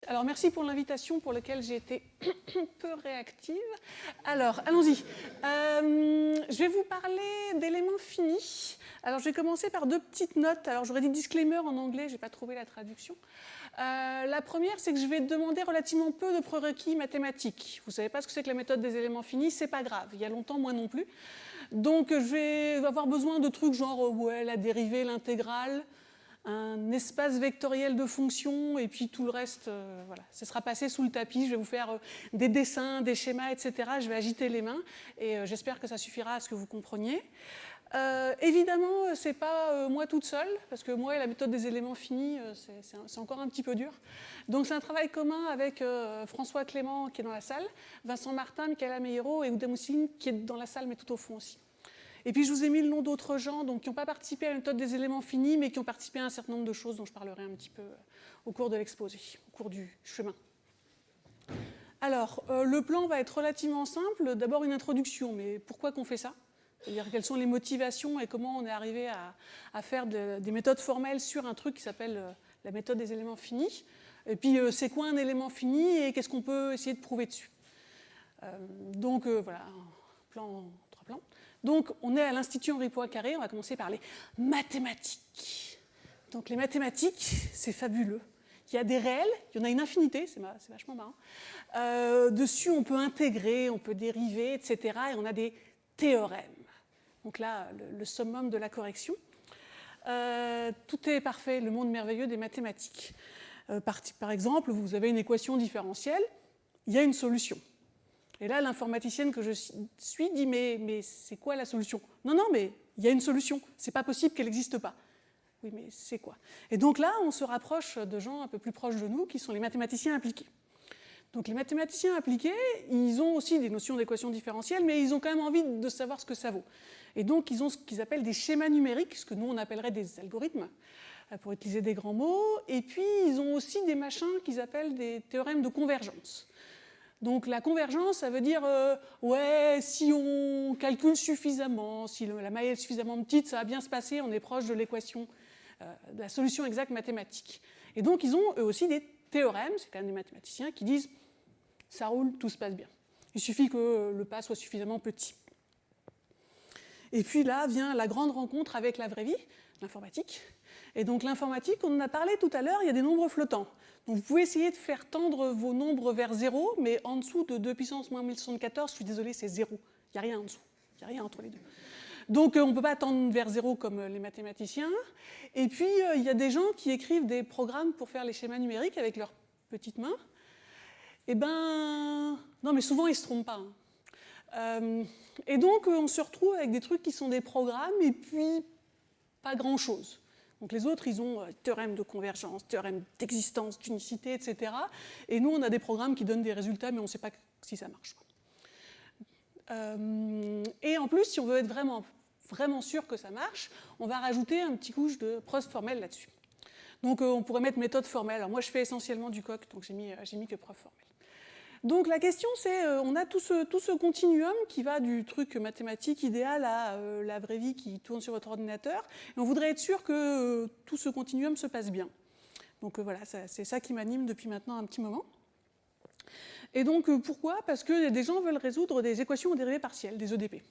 Alors merci pour l'invitation pour laquelle j'ai été peu réactive. Alors allons-y. Je vais vous parler d'éléments finis. Alors je vais commencer par deux petites notes. Alors j'aurais dit disclaimer en anglais, je n'ai pas trouvé la traduction. La première, c'est que je vais demander relativement peu de prérequis mathématiques. Vous ne savez pas ce que c'est que la méthode des éléments finis, c'est pas grave. Il y a longtemps, moi non plus. Donc je vais avoir besoin de trucs genre la dérivée, l'intégrale, un espace vectoriel de fonctions, et puis tout le reste, voilà, ce sera passé sous le tapis. Je vais vous faire des dessins, des schémas, etc. Je vais agiter les mains, et j'espère que ça suffira à ce que vous compreniez. Évidemment, ce n'est pas moi toute seule, parce que moi, la méthode des éléments finis, c'est encore un petit peu dur. Donc c'est un travail commun avec François Clément, qui est dans la salle, Vincent Martin, Michaela Meillero et Ouda Mousseline, qui est dans la salle, mais tout au fond aussi. Et puis je vous ai mis le nom d'autres gens donc, qui n'ont pas participé à la méthode des éléments finis, mais qui ont participé à un certain nombre de choses dont je parlerai un petit peu au cours de l'exposé, au cours du chemin. Alors, le plan va être relativement simple. D'abord une introduction, mais pourquoi qu'on fait ça ? C'est-à-dire quelles sont les motivations et comment on est arrivé à faire des méthodes formelles sur un truc qui s'appelle la méthode des éléments finis. Et puis c'est quoi un élément fini et qu'est-ce qu'on peut essayer de prouver dessus. Donc voilà, trois plans. Donc, on est à l'Institut Henri Poincaré, on va commencer par les mathématiques. Donc, les mathématiques, c'est fabuleux. Il y a des réels, il y en a une infinité, c'est vachement marrant. Dessus, on peut intégrer, on peut dériver, etc. Et on a des théorèmes. Donc là, le summum de la correction. Tout est parfait, le monde merveilleux des mathématiques. Par exemple, vous avez une équation différentielle, il y a une solution. Et là, l'informaticienne que je suis dit mais c'est quoi la solution ? Non, mais il y a une solution. C'est pas possible qu'elle n'existe pas. Oui, mais c'est quoi ? Et donc là, on se rapproche de gens un peu plus proches de nous, qui sont les mathématiciens appliqués. Donc les mathématiciens appliqués, ils ont aussi des notions d'équations différentielles, mais ils ont quand même envie de savoir ce que ça vaut. Et donc ils ont ce qu'ils appellent des schémas numériques, ce que nous on appellerait des algorithmes, pour utiliser des grands mots. Et puis ils ont aussi des machins qu'ils appellent des théorèmes de convergence. Donc la convergence, ça veut dire, si on calcule suffisamment, si la maille est suffisamment petite, ça va bien se passer, on est proche de l'équation, de la solution exacte mathématique. Et donc ils ont eux aussi des théorèmes, c'est quand même des mathématiciens, qui disent, ça roule, tout se passe bien. Il suffit que le pas soit suffisamment petit. Et puis là vient la grande rencontre avec la vraie vie, l'informatique. Et donc l'informatique, on en a parlé tout à l'heure, il y a des nombres flottants. Donc vous pouvez essayer de faire tendre vos nombres vers 0, mais en dessous de 2 puissance moins 1074, je suis désolé, c'est 0. Il n'y a rien en dessous, il n'y a rien entre les deux. Donc on ne peut pas tendre vers 0 comme les mathématiciens. Et puis il y a des gens qui écrivent des programmes pour faire les schémas numériques avec leurs petites mains. Eh ben, non mais souvent ils ne se trompent pas. Et donc on se retrouve avec des trucs qui sont des programmes et puis pas grand-chose. Donc les autres, ils ont théorème de convergence, théorème d'existence, d'unicité, etc. Et nous, on a des programmes qui donnent des résultats, mais on ne sait pas si ça marche. Et en plus, si on veut être vraiment sûr que ça marche, on va rajouter un petit couche de preuve formelle là-dessus. Donc on pourrait mettre méthode formelle. Alors moi, je fais essentiellement du coq, donc j'ai mis que preuve formelle. Donc la question, c'est, on a tout ce continuum qui va du truc mathématique idéal à la vraie vie qui tourne sur votre ordinateur, et on voudrait être sûr que tout ce continuum se passe bien. Donc voilà, c'est ça qui m'anime depuis maintenant un petit moment. Et donc pourquoi ? Parce que des gens veulent résoudre des équations aux dérivées partielles, des EDP.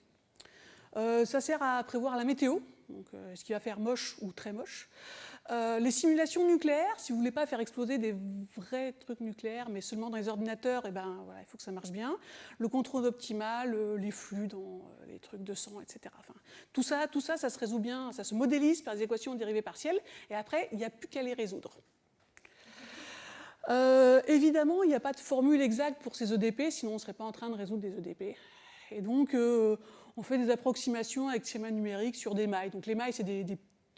Ça sert à prévoir la météo, donc ce qui va faire moche ou très moche. Les simulations nucléaires, si vous ne voulez pas faire exploser des vrais trucs nucléaires, mais seulement dans les ordinateurs, eh ben, voilà, il faut que ça marche bien. Le contrôle optimal, les flux dans les trucs de sang, etc. Enfin, tout ça, ça se résout bien, ça se modélise par des équations aux dérivées partielles, et après, il n'y a plus qu'à les résoudre. Évidemment, il n'y a pas de formule exacte pour ces EDP, sinon on ne serait pas en train de résoudre des EDP. Et donc, on fait des approximations avec schéma numérique sur des mailles. Donc les mailles, c'est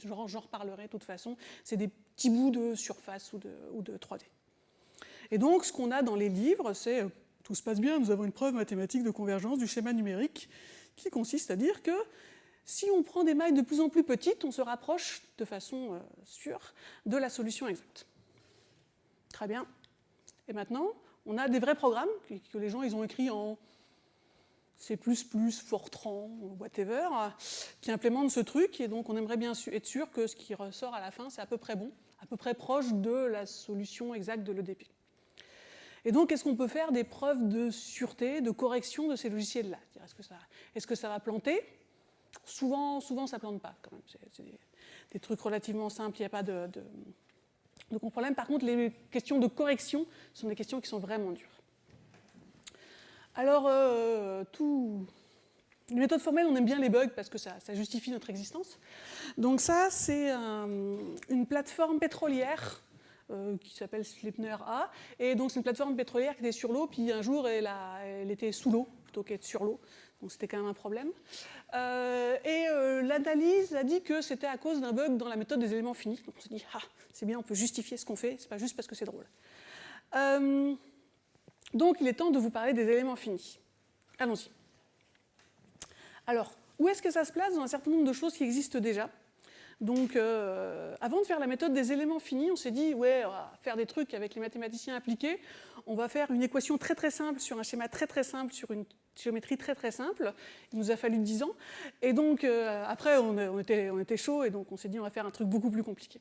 j'en reparlerai de toute façon, c'est des petits bouts de surface ou de 3D. Et donc, ce qu'on a dans les livres, c'est tout se passe bien, nous avons une preuve mathématique de convergence du schéma numérique qui consiste à dire que si on prend des mailles de plus en plus petites, on se rapproche de façon sûre de la solution exacte. Très bien. Et maintenant, on a des vrais programmes que les gens ils ont écrits en C++, Fortran, whatever, qui implémentent ce truc, et donc on aimerait bien être sûr que ce qui ressort à la fin, c'est à peu près bon, à peu près proche de la solution exacte de l'EDP. Et donc, est-ce qu'on peut faire des preuves de sûreté, de correction de ces logiciels-là? Est-ce que ça va planter? Souvent, ça ne plante pas, quand même. C'est des trucs relativement simples, il n'y a pas de grand problème. Par contre, les questions de correction sont des questions qui sont vraiment dures. Alors, les méthodes formelles, on aime bien les bugs parce que ça justifie notre existence. Donc ça, c'est une plateforme pétrolière qui s'appelle Sleipner A. Et donc, c'est une plateforme pétrolière qui était sur l'eau, puis un jour, elle était sous l'eau plutôt qu'être sur l'eau. Donc, c'était quand même un problème. L'analyse a dit que c'était à cause d'un bug dans la méthode des éléments finis. Donc, on s'est dit, ah, c'est bien, on peut justifier ce qu'on fait, c'est pas juste parce que c'est drôle. Donc, il est temps de vous parler des éléments finis. Allons-y. Alors, où est-ce que ça se place dans un certain nombre de choses qui existent déjà? Donc, avant de faire la méthode des éléments finis, on s'est dit, ouais, on va faire des trucs avec les mathématiciens appliqués. On va faire une équation très très simple sur un schéma très très simple, sur une géométrie très très simple. Il nous a fallu 10 ans. Et donc, après, on était chaud, et donc on s'est dit, on va faire un truc beaucoup plus compliqué.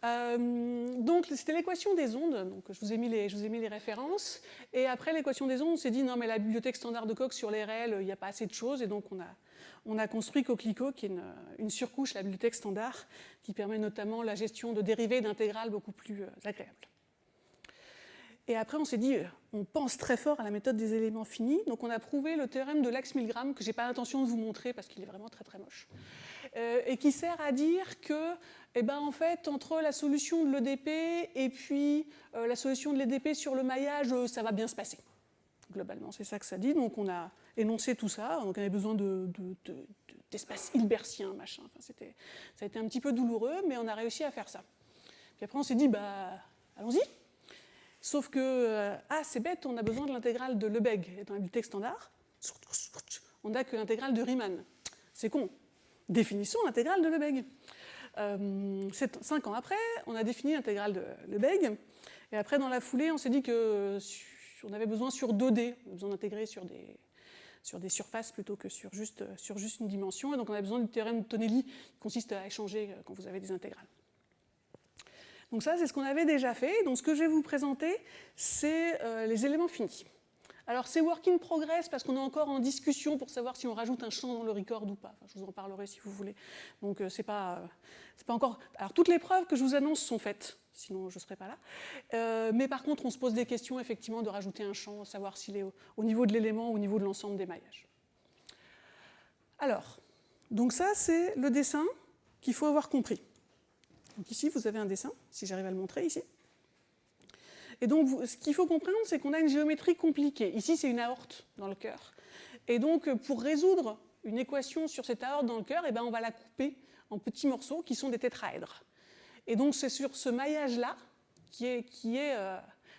Donc, c'était l'équation des ondes. Donc, je vous ai mis les références. Et après l'équation des ondes, on s'est dit, non, mais la bibliothèque standard de Coq sur les réels, il n'y a pas assez de choses. Et donc, on a construit Coquelicot, qui est une surcouche, la bibliothèque standard, qui permet notamment la gestion de dérivées et d'intégrales beaucoup plus agréable. Et après, on s'est dit, on pense très fort à la méthode des éléments finis. Donc, on a prouvé le théorème de Lax-Milgram, que je n'ai pas l'intention de vous montrer parce qu'il est vraiment très très moche. Et qui sert à dire que, en fait, entre la solution de l'EDP et puis la solution de l'EDP sur le maillage, ça va bien se passer. Globalement, c'est ça que ça dit. Donc, on a énoncé tout ça. Donc, on avait besoin d'espace hilbertien, machin. Enfin, ça a été un petit peu douloureux, mais on a réussi à faire ça. Puis après, on s'est dit, allons-y. Sauf que, c'est bête, on a besoin de l'intégrale de Lebesgue. Et dans la bibliothèque standard, on n'a que l'intégrale de Riemann. C'est con. Définissons l'intégrale de Lebesgue. 5 ans après, on a défini l'intégrale de Lebesgue. Et après, dans la foulée, on s'est dit qu'on avait besoin sur 2D. On avait besoin d'intégrer sur des surfaces plutôt que sur juste une dimension. Et donc, on a besoin du théorème de Tonelli qui consiste à échanger quand vous avez des intégrales. Donc ça, c'est ce qu'on avait déjà fait. Donc ce que je vais vous présenter, c'est les éléments finis. Alors c'est work in progress parce qu'on est encore en discussion pour savoir si on rajoute un champ dans le record ou pas. Enfin, je vous en parlerai si vous voulez. Donc c'est pas encore... Alors toutes les preuves que je vous annonce sont faites, sinon je ne serais pas là. Mais par contre, on se pose des questions effectivement de rajouter un champ, savoir s'il est au niveau de l'élément ou au niveau de l'ensemble des maillages. Alors, donc ça c'est le dessin qu'il faut avoir compris. Donc ici, vous avez un dessin, si j'arrive à le montrer ici. Et donc, ce qu'il faut comprendre, c'est qu'on a une géométrie compliquée. Ici, c'est une aorte dans le cœur. Et donc, pour résoudre une équation sur cette aorte dans le cœur, on va la couper en petits morceaux qui sont des tétraèdres. Et donc, c'est sur ce maillage-là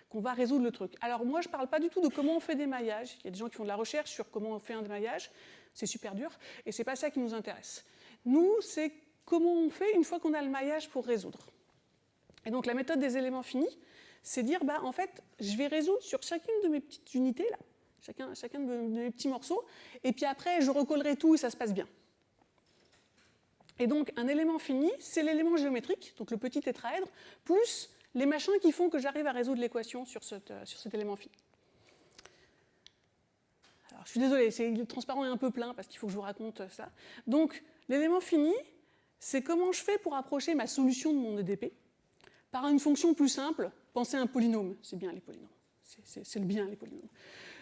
qu'on va résoudre le truc. Alors, moi, je ne parle pas du tout de comment on fait des maillages. Il y a des gens qui font de la recherche sur comment on fait un maillage. C'est super dur. Et ce n'est pas ça qui nous intéresse. Nous, c'est comment on fait une fois qu'on a le maillage pour résoudre. Et donc la méthode des éléments finis, c'est dire, en fait, je vais résoudre sur chacune de mes petites unités, là, chacun de mes petits morceaux, et puis après, je recollerai tout et ça se passe bien. Et donc un élément fini, c'est l'élément géométrique, donc le petit tétraèdre, plus les machins qui font que j'arrive à résoudre l'équation sur cet élément fini. Alors je suis désolée, le transparent est un peu plein parce qu'il faut que je vous raconte ça. Donc l'élément fini, c'est comment je fais pour approcher ma solution de mon EDP par une fonction plus simple. Pensez à un polynôme, c'est bien les polynômes, c'est le bien les polynômes.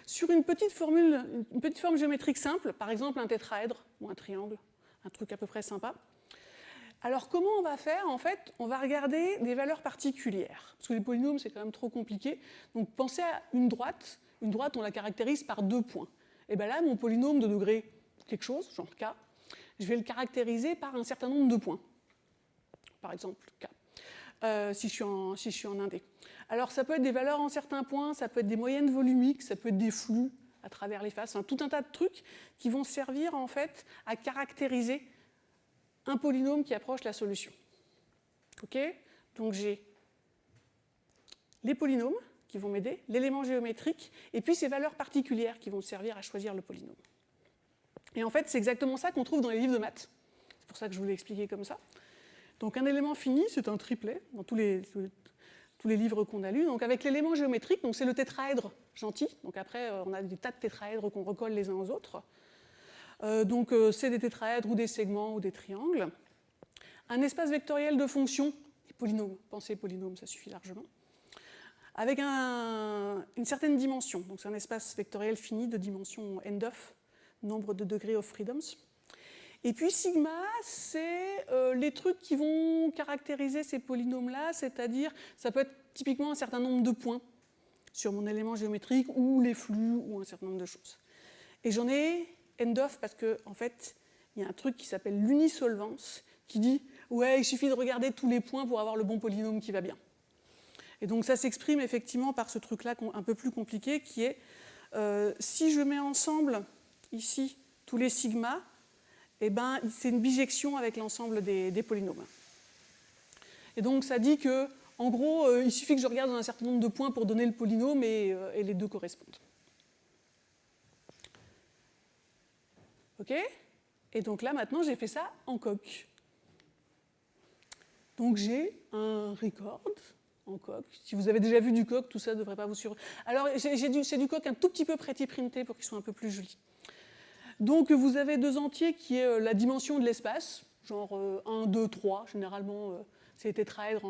Sur une petite forme géométrique simple, par exemple un tétraèdre ou un triangle, un truc à peu près sympa. Alors comment on va faire? En fait, on va regarder des valeurs particulières, parce que les polynômes c'est quand même trop compliqué. Donc pensez à une droite on la caractérise par 2 points. Et bien là, mon polynôme de degré quelque chose, genre k, je vais le caractériser par un certain nombre de points. Par exemple, K, si je suis en indé. Alors, ça peut être des valeurs en certains points, ça peut être des moyennes volumiques, ça peut être des flux à travers les faces, tout un tas de trucs qui vont servir, en fait, à caractériser un polynôme qui approche la solution. OK? Donc, j'ai les polynômes qui vont m'aider, l'élément géométrique, et puis ces valeurs particulières qui vont servir à choisir le polynôme. Et en fait, c'est exactement ça qu'on trouve dans les livres de maths. C'est pour ça que je vous l'ai expliqué comme ça. Donc un élément fini, c'est un triplet. Dans tous tous les livres qu'on a lus. Donc avec l'élément géométrique, donc c'est le tétraèdre gentil. Donc après, on a des tas de tétraèdres qu'on recolle les uns aux autres. Donc c'est des tétraèdres ou des segments ou des triangles. Un espace vectoriel de fonctions, des polynômes, pensez polynômes, ça suffit largement, avec une certaine dimension. Donc c'est un espace vectoriel fini de dimension n-of, nombre de degrés of freedoms. Et puis sigma, c'est les trucs qui vont caractériser ces polynômes-là, c'est-à-dire, ça peut être typiquement un certain nombre de points sur mon élément géométrique, ou les flux, ou un certain nombre de choses. Et j'en ai n-of parce qu'en fait, il y a un truc qui s'appelle l'unisolvance, qui dit, ouais, il suffit de regarder tous les points pour avoir le bon polynôme qui va bien. Et donc ça s'exprime effectivement par ce truc-là un peu plus compliqué, qui est, si je mets ensemble, ici, tous les sigmas, eh ben, c'est une bijection avec l'ensemble des polynômes. Et donc ça dit que, en gros, il suffit que je regarde un certain nombre de points pour donner le polynôme et les deux correspondent. OK ? Et donc là, maintenant, j'ai fait ça en coq. Donc j'ai un record en coq. Si vous avez déjà vu du coq, tout ça ne devrait pas vous surprendre. Alors c'est du coq un tout petit peu pretty printé pour qu'il soit un peu plus joli. Donc vous avez deux entiers qui est la dimension de l'espace, genre 1, 2, 3, généralement c'est les tétraèdres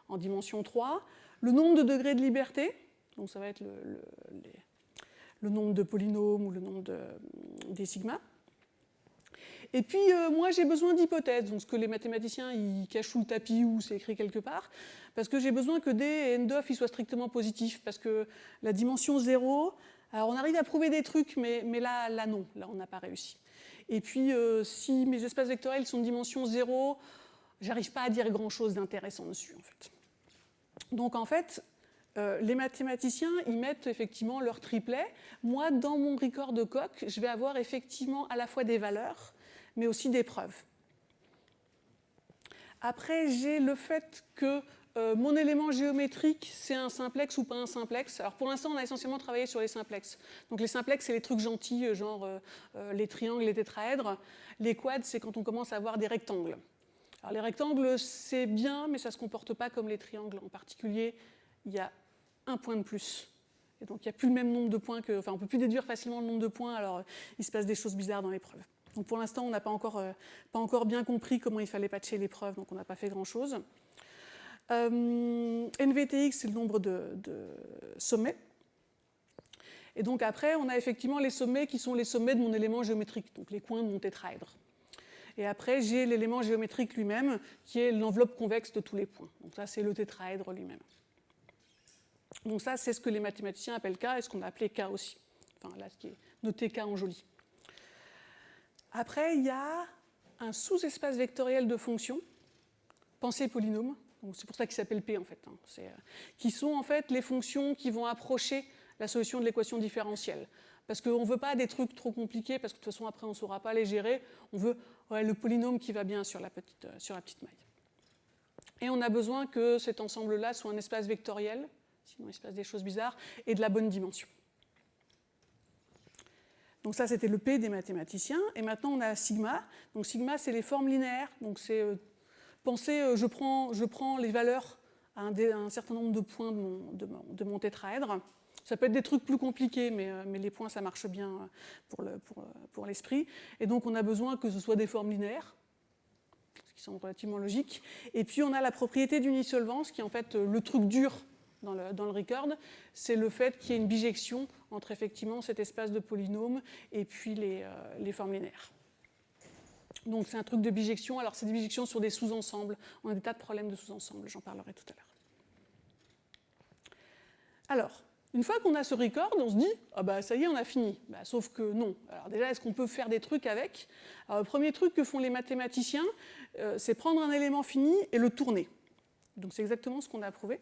en dimension 3. Le nombre de degrés de liberté, donc ça va être le nombre de polynômes ou le nombre des sigmas. Et puis moi j'ai besoin d'hypothèses, donc ce que les mathématiciens ils cachent sous le tapis ou c'est écrit quelque part, parce que j'ai besoin que D et n-of soient strictement positifs, parce que la dimension 0, alors on arrive à prouver des trucs, mais là non, là on n'a pas réussi. Et puis si mes espaces vectoriels sont de dimension 0, j'arrive pas à dire grand-chose d'intéressant dessus en fait. Donc en fait, les mathématiciens ils mettent effectivement leur triplet. Moi dans mon record de coq, je vais avoir effectivement à la fois des valeurs, mais aussi des preuves. Après, j'ai le fait que mon élément géométrique, c'est un simplex ou pas un simplex. Alors pour l'instant, on a essentiellement travaillé sur les simplex. Donc les simplex, c'est les trucs gentils, genre les triangles, les tétraèdres. Les quads, c'est quand on commence à avoir des rectangles. Alors les rectangles, c'est bien, mais ça ne se comporte pas comme les triangles. En particulier, il y a un point de plus. Et donc il n'y a plus le même nombre de points que... Enfin, on ne peut plus déduire facilement le nombre de points, alors il se passe des choses bizarres dans les preuves. Donc pour l'instant, on n'a pas encore bien compris comment il fallait patcher les preuves, donc on n'a pas fait grand-chose. NVTX, c'est le nombre de sommets. Et donc après, on a effectivement les sommets qui sont les sommets de mon élément géométrique, donc les coins de mon tétraèdre. Et après, j'ai l'élément géométrique lui-même, qui est l'enveloppe convexe de tous les points. Donc ça, c'est le tétraèdre lui-même. Donc ça, c'est ce que les mathématiciens appellent K, et ce qu'on a appelé K aussi. Enfin là, ce qui est noté K en joli. Après, il y a un sous-espace vectoriel de fonctions, pensée polynôme, c'est pour ça qu'il s'appelle P en fait, qui sont en fait les fonctions qui vont approcher la solution de l'équation différentielle. Parce qu'on ne veut pas des trucs trop compliqués, parce que de toute façon après on ne saura pas les gérer, on veut le polynôme qui va bien sur la petite maille. Et on a besoin que cet ensemble-là soit un espace vectoriel, sinon il se passe des choses bizarres, et de la bonne dimension. Donc ça, c'était le P des mathématiciens. Et maintenant, on a sigma. Donc sigma, c'est les formes linéaires. Donc c'est pensez, je prends les valeurs à un certain nombre de points de mon tétraèdre. Ça peut être des trucs plus compliqués, mais les points, ça marche bien pour l'esprit. Et donc, on a besoin que ce soit des formes linéaires, ce qui semble relativement logique. Et puis, on a la propriété d'unisolvance, qui est en fait le truc dur dans le record, c'est le fait qu'il y ait une bijection entre effectivement cet espace de polynôme et puis les formes linéaires. Donc c'est un truc de bijection. Alors c'est des bijections sur des sous-ensembles. On a des tas de problèmes de sous-ensembles, j'en parlerai tout à l'heure. Alors, une fois qu'on a ce record, on se dit « Ah bah ça y est, on a fini ». Sauf que non. Alors déjà, est-ce qu'on peut faire des trucs avec ? Alors, le premier truc que font les mathématiciens, c'est prendre un élément fini et le tourner. Donc c'est exactement ce qu'on a prouvé.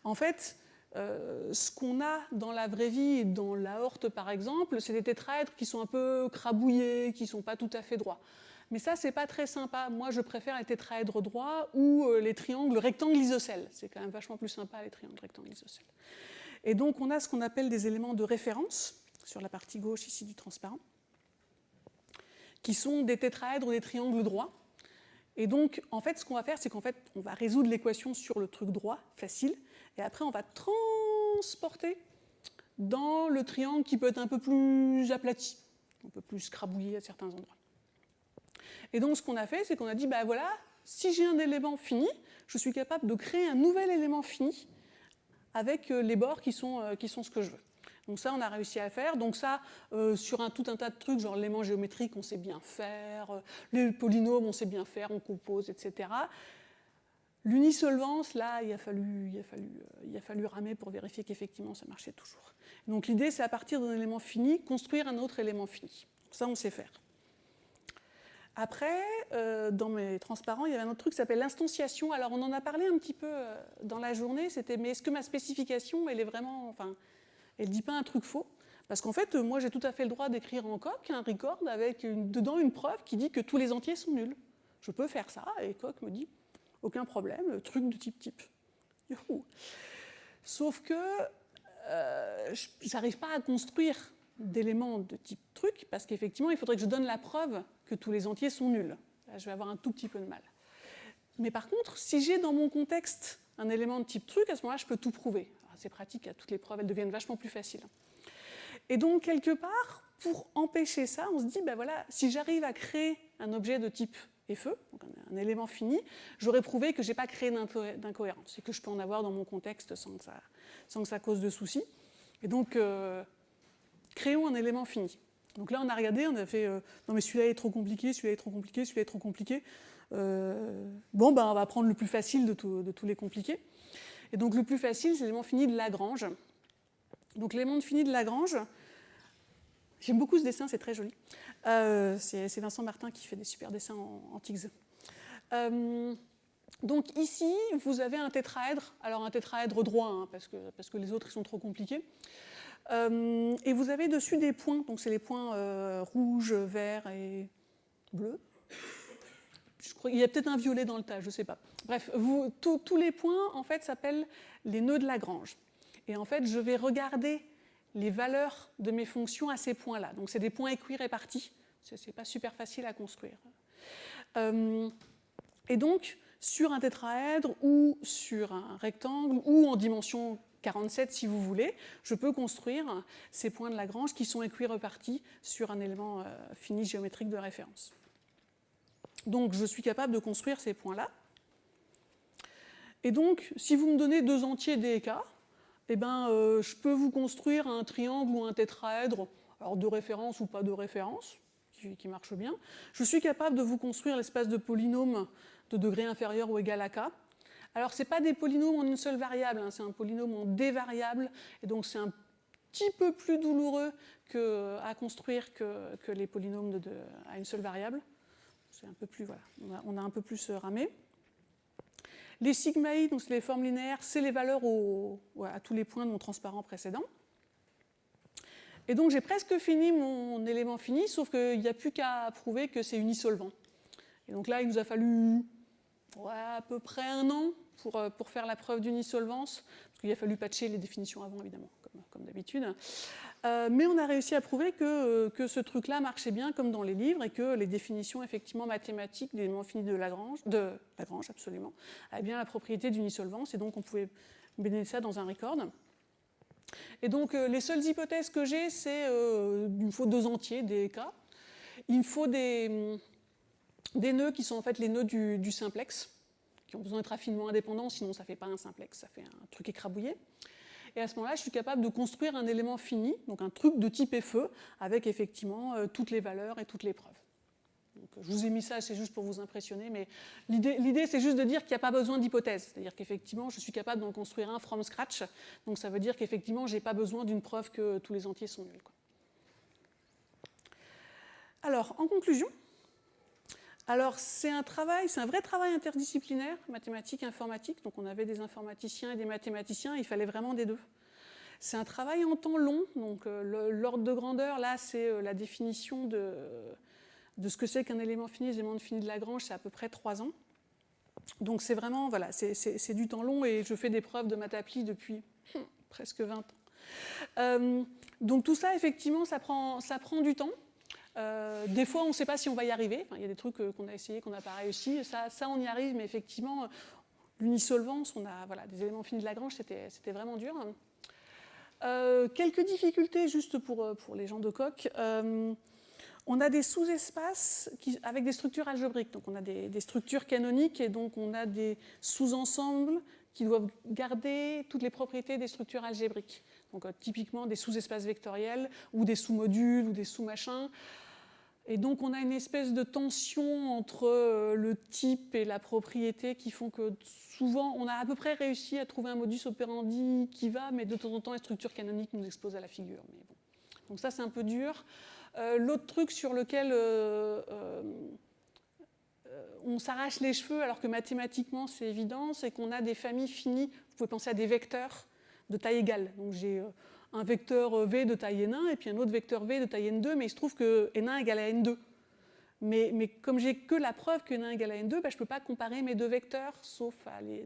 En fait, ce qu'on a dans la vraie vie, dans l'aorte par exemple, c'est des tétraèdres qui sont un peu crabouillés, qui ne sont pas tout à fait droits. Mais ça, c'est pas très sympa. Moi, je préfère les tétraèdres droits ou les triangles rectangles isocèles. C'est quand même vachement plus sympa, les triangles rectangles isocèles. Et donc, on a ce qu'on appelle des éléments de référence, sur la partie gauche ici du transparent, qui sont des tétraèdres ou des triangles droits. Et donc, en fait, ce qu'on va faire, c'est qu'en fait, on va résoudre l'équation sur le truc droit, facile, et après, on va transporter dans le triangle qui peut être un peu plus aplati, un peu plus crabouillé à certains endroits. Et donc, ce qu'on a fait, c'est qu'on a dit, ben voilà, si j'ai un élément fini, je suis capable de créer un nouvel élément fini avec les bords qui sont ce que je veux. Donc ça, on a réussi à faire. Donc ça, sur tout un tas de trucs, genre l'élément géométrique, on sait bien faire, les polynômes, on sait bien faire, on compose, etc. L'unisolvance, là, il a fallu ramer pour vérifier qu'effectivement, ça marchait toujours. Donc l'idée, c'est à partir d'un élément fini, construire un autre élément fini. Ça, on sait faire. Après, dans mes transparents, il y avait un autre truc qui s'appelle l'instanciation. Alors, on en a parlé un petit peu dans la journée, c'était, mais est-ce que ma spécification, elle est vraiment... Enfin, elle ne dit pas un truc faux? Parce qu'en fait, moi, j'ai tout à fait le droit d'écrire en Coq un record avec dedans une preuve qui dit que tous les entiers sont nuls. Je peux faire ça, et Coq me dit, aucun problème, truc de type. Youhou. Sauf que je n'arrive pas à construire d'éléments de type truc, parce qu'effectivement, il faudrait que je donne la preuve que tous les entiers sont nuls. Là, je vais avoir un tout petit peu de mal. Mais par contre, si j'ai dans mon contexte un élément de type truc, à ce moment-là, je peux tout prouver. C'est pratique, toutes les preuves, elles deviennent vachement plus faciles. Et donc, quelque part, pour empêcher ça, on se dit, ben voilà, si j'arrive à créer un objet de type FE, donc un élément fini, j'aurais prouvé que je n'ai pas créé d'incohérence et que je peux en avoir dans mon contexte sans que ça cause de soucis. Et donc, créons un élément fini. Donc là, on a regardé, on a fait non mais celui-là est trop compliqué, celui-là est trop compliqué, celui-là est trop compliqué. Bon, ben, on va prendre le plus facile de tous les compliqués. Et donc le plus facile, c'est l'élément fini de Lagrange. Donc l'élément fini de Lagrange, j'aime beaucoup ce dessin, c'est très joli. C'est Vincent Martin qui fait des super dessins en TIGS. Donc ici, vous avez un tétraèdre, alors un tétraèdre droit, hein, parce que les autres ils sont trop compliqués. Et vous avez dessus des points, donc c'est les points rouge, vert et bleu. Il y a peut-être un violet dans le tas, je ne sais pas. Bref, tous les points, en fait, s'appellent les nœuds de Lagrange. Et en fait, je vais regarder les valeurs de mes fonctions à ces points-là. Donc, c'est des points équirépartis. Ce n'est pas super facile à construire. Et donc, sur un tétraèdre ou sur un rectangle ou en dimension 47, si vous voulez, je peux construire ces points de Lagrange qui sont équirépartis sur un élément fini géométrique de référence. Donc, je suis capable de construire ces points-là. Et donc, si vous me donnez deux entiers DK, eh ben, je peux vous construire un triangle ou un tétraèdre, alors de référence ou pas de référence, qui marche bien. Je suis capable de vous construire l'espace de polynômes de degré inférieur ou égal à K. Alors, ce n'est pas des polynômes en une seule variable, hein, c'est un polynôme en des variables, et donc c'est un petit peu plus douloureux à construire que les polynômes à une seule variable. C'est un peu plus, voilà, on a un peu plus ramé. Les sigmaïdes, donc c'est les formes linéaires, c'est les valeurs à tous les points de mon transparent précédent. Et donc j'ai presque fini mon élément fini, sauf qu'il n'y a plus qu'à prouver que c'est unisolvant. Et donc là, il nous a fallu à peu près 1 an pour faire la preuve d'unisolvance, parce qu'il a fallu patcher les définitions avant, évidemment, comme d'habitude. Mais on a réussi à prouver que ce truc-là marchait bien comme dans les livres et que les définitions effectivement mathématiques d'éléments finis de Lagrange absolument, avaient bien la propriété d'unisolvance et donc on pouvait mener ça dans un record. Et donc les seules hypothèses que j'ai, c'est il me faut 2 entiers, des K. Il me faut des nœuds qui sont en fait les nœuds du simplex, qui ont besoin d'être affinement indépendants, sinon ça ne fait pas un simplex, ça fait un truc écrabouillé. Et à ce moment-là, je suis capable de construire un élément fini, donc un truc de type FE, avec effectivement toutes les valeurs et toutes les preuves. Donc, je vous ai mis ça, c'est juste pour vous impressionner, mais l'idée c'est juste de dire qu'il n'y a pas besoin d'hypothèse. C'est-à-dire qu'effectivement, je suis capable d'en construire un from scratch, donc ça veut dire qu'effectivement, je n'ai pas besoin d'une preuve que tous les entiers sont nuls, quoi. Alors, en conclusion, c'est un vrai travail interdisciplinaire, mathématiques, informatique. Donc on avait des informaticiens et des mathématiciens, il fallait vraiment des deux. C'est un travail en temps long, donc l'ordre de grandeur, là, c'est la définition de ce que c'est qu'un élément fini, les éléments finis de Lagrange, c'est à peu près 3 ans. Donc c'est vraiment, voilà, c'est du temps long et je fais des preuves de Matappli depuis presque 20 ans. Donc tout ça, effectivement, ça prend du temps. Des fois, on ne sait pas si on va y arriver. Enfin, il y a des trucs qu'on a essayé, qu'on n'a pas réussi. Ça, on y arrive, mais effectivement, l'unisolvance, on a des éléments finis de Lagrange, c'était vraiment dur. Quelques difficultés juste pour les gens de Coq. On a des sous-espaces avec des structures algébriques. Donc on a des structures canoniques et donc on a des sous-ensembles qui doivent garder toutes les propriétés des structures algébriques. Donc typiquement des sous-espaces vectoriels ou des sous-modules ou des sous-machins. Et donc on a une espèce de tension entre le type et la propriété qui font que souvent on a à peu près réussi à trouver un modus operandi qui va, mais de temps en temps les structures canoniques nous explosent à la figure. Mais bon. Donc ça c'est un peu dur. L'autre truc sur lequel on s'arrache les cheveux alors que mathématiquement c'est évident, c'est qu'on a des familles finies. Vous pouvez penser à des vecteurs de taille égale. Donc j'ai un vecteur V de taille N1 et puis un autre vecteur V de taille N2, mais il se trouve que N1 égale à N2. Mais comme j'ai que la preuve que N1 égale à N2, je ne peux pas comparer mes deux vecteurs, sauf à les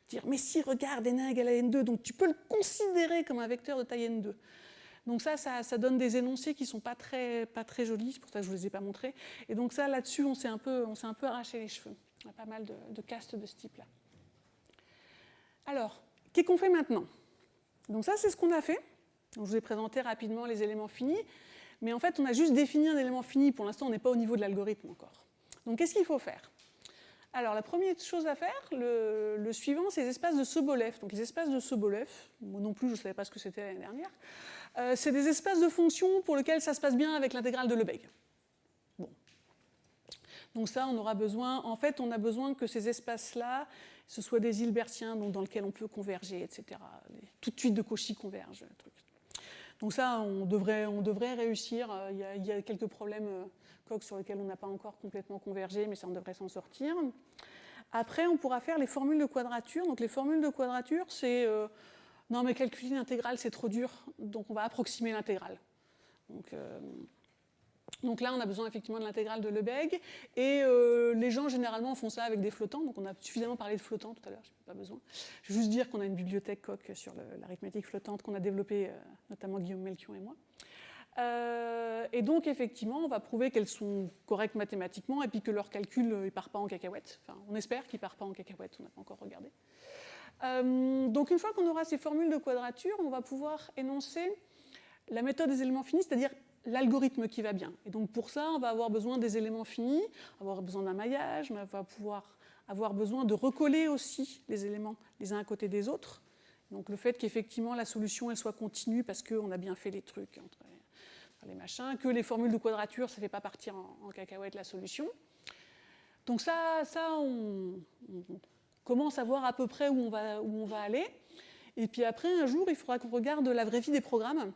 dire, mais si, regarde, N1 égale à N2, donc tu peux le considérer comme un vecteur de taille N2. Donc ça donne des énoncés qui ne sont pas très jolis, c'est pour ça que je ne vous les ai pas montrés. Et donc ça, là-dessus, on s'est un peu arraché les cheveux. On a pas mal de castes de ce type-là. Alors, qu'est-ce qu'on fait maintenant? Donc ça, c'est ce qu'on a fait. Donc, je vous ai présenté rapidement les éléments finis. Mais en fait, on a juste défini un élément fini. Pour l'instant, on n'est pas au niveau de l'algorithme encore. Donc qu'est-ce qu'il faut faire? Alors, la première chose à faire, le suivant, c'est les espaces de Sobolev. Donc les espaces de Sobolev, moi non plus, je ne savais pas ce que c'était l'année dernière. C'est des espaces de fonctions pour lesquels ça se passe bien avec l'intégrale de Lebesgue. Bon. Donc ça, on aura besoin, en fait, on a besoin que ces espaces-là, ce soient des hilbertiens donc dans lesquels on peut converger, etc. Tout de suite de Cauchy converge. Donc ça, on devrait réussir. Il y a quelques problèmes Coq sur lesquels on n'a pas encore complètement convergé, mais ça, on devrait s'en sortir. Après, on pourra faire les formules de quadrature. Donc les formules de quadrature, c'est... non, mais calculer l'intégrale, c'est trop dur, donc on va approximer l'intégrale. Donc là, on a besoin effectivement de l'intégrale de Lebesgue, et les gens, généralement, font ça avec des flottants, donc on a suffisamment parlé de flottants tout à l'heure, je n'ai pas besoin. Je vais juste dire qu'on a une bibliothèque Coq sur l'arithmétique flottante qu'on a développée, notamment Guillaume Melchion et moi. Et donc, effectivement, on va prouver qu'elles sont correctes mathématiquement, et puis que leur calcul ne part pas en cacahuète. Enfin, on espère qu'il ne part pas en cacahuète, on n'a pas encore regardé. Donc une fois qu'on aura ces formules de quadrature, on va pouvoir énoncer la méthode des éléments finis, c'est-à-dire l'algorithme qui va bien. Et donc pour ça, on va avoir besoin des éléments finis, avoir besoin d'un maillage, mais on va pouvoir avoir besoin de recoller aussi les éléments les uns à côté des autres. Donc le fait qu'effectivement la solution elle soit continue parce qu'on a bien fait les trucs entre les machins, que les formules de quadrature, ça ne fait pas partir en cacahuète la solution. Donc ça on commence à voir à peu près où on va aller. Et puis après, un jour, il faudra qu'on regarde la vraie vie des programmes.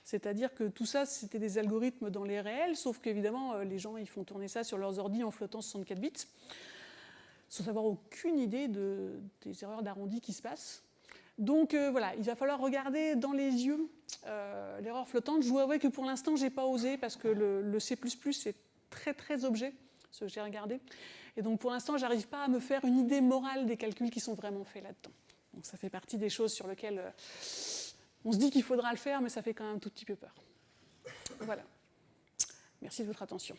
C'est-à-dire que tout ça, c'était des algorithmes dans les réels, sauf qu'évidemment, les gens ils font tourner ça sur leurs ordi en flottant 64 bits, sans avoir aucune idée des erreurs d'arrondi qui se passent. Donc voilà, il va falloir regarder dans les yeux l'erreur flottante. Je vous avoue que pour l'instant, je n'ai pas osé, parce que le C++, c'est très objet, ce que j'ai regardé. Et donc pour l'instant, je n'arrive pas à me faire une idée morale des calculs qui sont vraiment faits là-dedans. Donc ça fait partie des choses sur lesquelles on se dit qu'il faudra le faire, mais ça fait quand même un tout petit peu peur. Voilà. Merci de votre attention.